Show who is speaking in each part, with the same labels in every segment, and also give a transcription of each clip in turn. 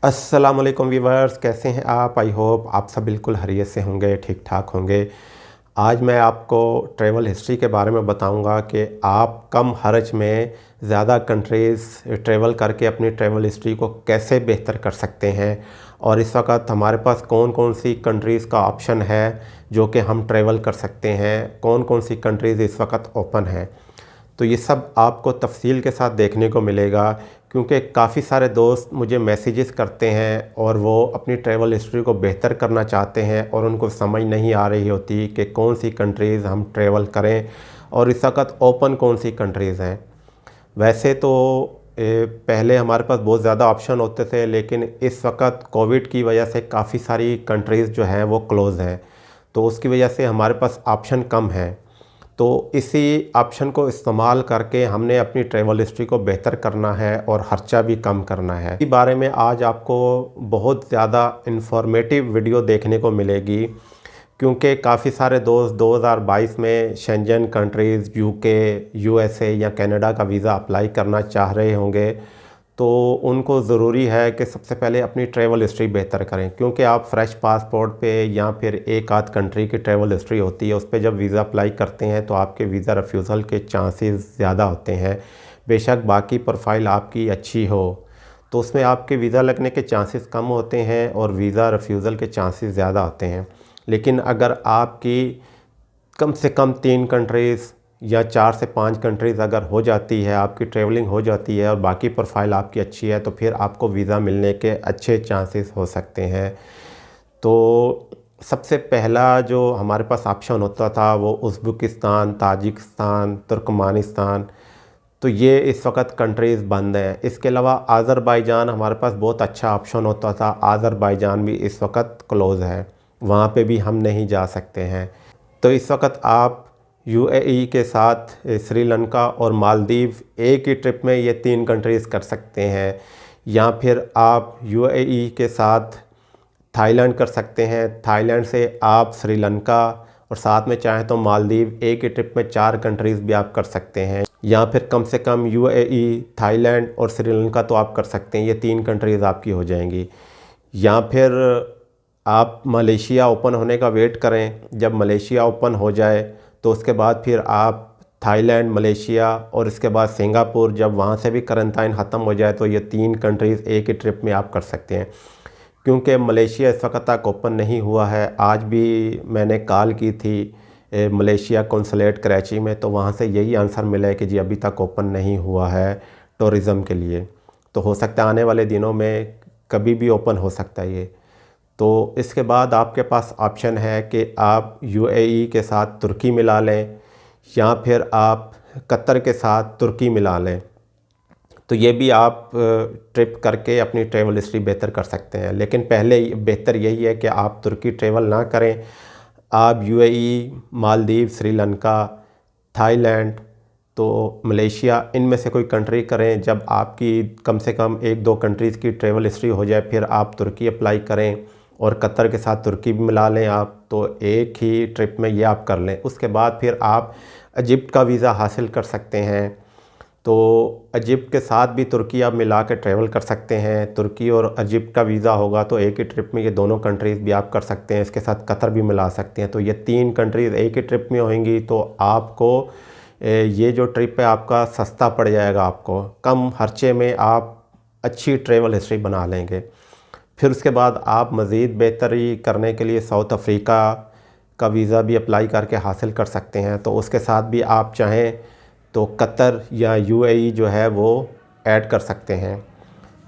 Speaker 1: अस्सलामुअलैकुम व्यूवर्स, कैसे हैं आप। आई होप आप सब बिल्कुल खैरियत से होंगे, ठीक ठाक होंगे। आज मैं आपको ट्रैवल हिस्ट्री के बारे में बताऊंगा कि आप कम खर्च में ज़्यादा कंट्रीज़ ट्रैवल करके अपनी ट्रैवल हिस्ट्री को कैसे बेहतर कर सकते हैं और इस वक्त हमारे पास कौन कौन सी कंट्रीज़ का ऑप्शन है जो कि हम ट्रैवल कर सकते हैं, कौन कौन सी कंट्रीज़ इस वक्त ओपन हैं। तो ये सब आपको तफसील के साथ देखने को मिलेगा, क्योंकि काफ़ी सारे दोस्त मुझे मैसेजेस करते हैं और वो अपनी ट्रैवल हिस्ट्री को बेहतर करना चाहते हैं और उनको समझ नहीं आ रही होती कि कौन सी कंट्रीज़ हम ट्रैवल करें और इस वक्त ओपन कौन सी कंट्रीज़ हैं। वैसे तो पहले हमारे पास बहुत ज़्यादा ऑप्शन होते थे, लेकिन इस वक्त कोविड की वजह से काफ़ी सारी कंट्रीज़ जो हैं वो क्लोज़ हैं, तो उसकी वजह से हमारे पास ऑप्शन कम हैं। तो इसी ऑप्शन को इस्तेमाल करके हमने अपनी ट्रैवल हिस्ट्री को बेहतर करना है और ख़र्चा भी कम करना है। इस बारे में आज आपको बहुत ज़्यादा इन्फॉर्मेटिव वीडियो देखने को मिलेगी, क्योंकि काफ़ी सारे दोस्त 2022 में शेंजन कंट्रीज़, यूके, यूएसए या कनाडा का वीज़ा अप्लाई करना चाह रहे होंगे। तो उनको ज़रूरी है कि सबसे पहले अपनी ट्रैवल हिस्ट्री बेहतर करें, क्योंकि आप फ्रेश पासपोर्ट पे या फिर एक आध कंट्री की ट्रैवल हिस्ट्री होती है, उस पर जब वीज़ा अप्लाई करते हैं तो आपके वीज़ा रिफ्यूज़ल के चांसेस ज़्यादा होते हैं। बेशक बाकी प्रोफाइल आपकी अच्छी हो तो उसमें आपके वीज़ा लगने के चांसेस कम होते हैं और वीज़ा रिफ्यूज़ल के चांसेस ज़्यादा होते हैं। लेकिन अगर आपकी कम से कम 3 कंट्रीज़ या 4 से 5 कंट्रीज़ अगर हो जाती है, आपकी ट्रैवलिंग हो जाती है और बाकी प्रोफाइल आपकी अच्छी है, तो फिर आपको वीज़ा मिलने के अच्छे चांसेस हो सकते हैं। तो सबसे पहला जो हमारे पास ऑप्शन होता था वो उज़्बेकिस्तान, ताजिकिस्तान, तुर्कमानिस्तान, तो ये इस वक्त कंट्रीज़ बंद हैं। इसके अलावा आज़रबाईजान हमारे पास बहुत अच्छा ऑप्शन होता था, आज़रबाईजान भी इस वक्त क्लोज़ है, वहाँ पे भी हम नहीं जा सकते हैं। तो इस वक्त आप यूएई के साथ श्रीलंका और मालदीव एक ही ट्रिप में ये 3 कंट्रीज़ कर सकते हैं, या फिर आप यूएई के साथ थाईलैंड कर सकते हैं, थाईलैंड से आप श्रीलंका और साथ में चाहें तो मालदीव, एक ही ट्रिप में 4 कंट्रीज़ भी आप कर सकते हैं। या फिर कम से कम यूएई, थाईलैंड और श्रीलंका तो आप कर सकते हैं, ये 3 कंट्रीज़ आपकी हो जाएंगी। या फिर आप मलेशिया ओपन होने का वेट करें, जब मलेशिया ओपन हो जाए तो उसके बाद फिर आप थाईलैंड, मलेशिया और इसके बाद सिंगापुर, जब वहाँ से भी क्वारंटाइन ख़त्म हो जाए तो ये 3 कंट्रीज़ एक ही ट्रिप में आप कर सकते हैं। क्योंकि मलेशिया इस वक्त तक ओपन नहीं हुआ है। आज भी मैंने कॉल की थी मलेशिया कौंसलेट कराची में, तो वहाँ से यही आंसर मिला है कि जी अभी तक ओपन नहीं हुआ है टूरिज़म के लिए। तो हो सकता है आने वाले दिनों में कभी भी ओपन हो सकता है ये। तो इसके बाद आपके पास ऑप्शन है कि आप यूएई के साथ तुर्की मिला लें या फिर आप कतर के साथ तुर्की मिला लें। तो ये भी आप ट्रिप करके अपनी ट्रैवल हिस्ट्री बेहतर कर सकते हैं। लेकिन पहले बेहतर यही है कि आप तुर्की ट्रैवल ना करें, आप यूएई, मालदीव, श्रीलंका, थाईलैंड तो मलेशिया, इनमें से कोई कंट्री करें। जब आपकी कम से कम 1-2 कंट्रीज़ की ट्रैवल हिस्ट्री हो जाए फिर आप तुर्की अप्लाई करें और कतर के साथ तुर्की भी मिला लें आप, तो एक ही ट्रिप में ये आप कर लें। उसके बाद फिर आप इजिप्ट का वीज़ा हासिल कर सकते हैं, तो इजिप्ट के साथ भी तुर्की आप मिला के ट्रैवल कर सकते हैं। तुर्की और इजिप्ट का वीज़ा होगा तो एक ही ट्रिप में ये दोनों कंट्रीज़ भी आप कर सकते हैं, इसके साथ कतर भी मिला सकते हैं। तो ये 3 कंट्रीज़ एक ही ट्रिप में होंगी, तो आपको ये जो ट्रिप है आपका सस्ता पड़ जाएगा, आपको कम खर्चे में आप अच्छी ट्रैवल हिस्ट्री बना लेंगे। फिर उसके बाद आप मज़ीद बेहतरी करने के लिए साउथ अफ्रीका का वीज़ा भी अप्लाई करके हासिल कर सकते हैं, तो उसके साथ भी आप चाहें तो कतर या यूएई जो है वो ऐड कर सकते हैं।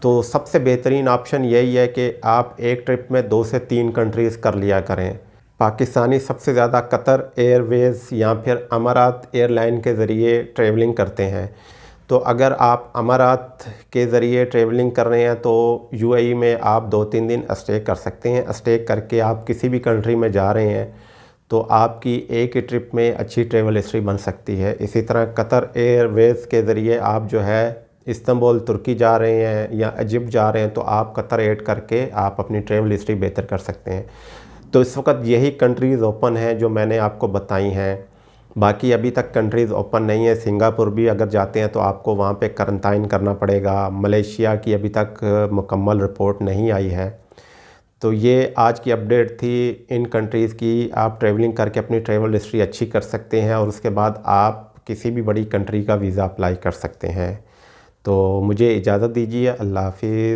Speaker 1: तो सबसे बेहतरीन ऑप्शन यही है कि आप एक ट्रिप में 2 से 3 कंट्रीज़ कर लिया करें। पाकिस्तानी सबसे ज़्यादा कतर एयरवेज़ या फिर अमारात एयरलाइन के ज़रिए ट्रैवलिंग करते हैं। तो अगर आप अमारात के ज़रिए ट्रैवलिंग कर रहे हैं तो यूएई में आप 2-3 दिन स्टे कर सकते हैं। स्टे करके आप किसी भी कंट्री में जा रहे हैं तो आपकी एक ही ट्रिप में अच्छी ट्रैवल हिस्ट्री बन सकती है। इसी तरह कतर एयरवेज़ के ज़रिए आप जो है इस्तांबुल, तुर्की जा रहे हैं या इजिप्ट जा रहे हैं तो आप कतर ऐड करके आप अपनी ट्रैवल हिस्ट्री बेहतर कर सकते हैं। तो इस वक्त यही कंट्रीज़ ओपन हैं जो मैंने आपको बताई हैं। बाकी अभी तक कंट्रीज़ ओपन नहीं है। सिंगापुर भी अगर जाते हैं तो आपको वहाँ पे क्वारंटाइन करना पड़ेगा। मलेशिया की अभी तक मुकम्मल रिपोर्ट नहीं आई है। तो ये आज की अपडेट थी इन कंट्रीज़ की। आप ट्रैवलिंग करके अपनी ट्रैवल हिस्ट्री अच्छी कर सकते हैं और उसके बाद आप किसी भी बड़ी कंट्री का वीज़ा अप्लाई कर सकते हैं। तो मुझे इजाज़त दीजिए। अल्लाह हाफ़िज़।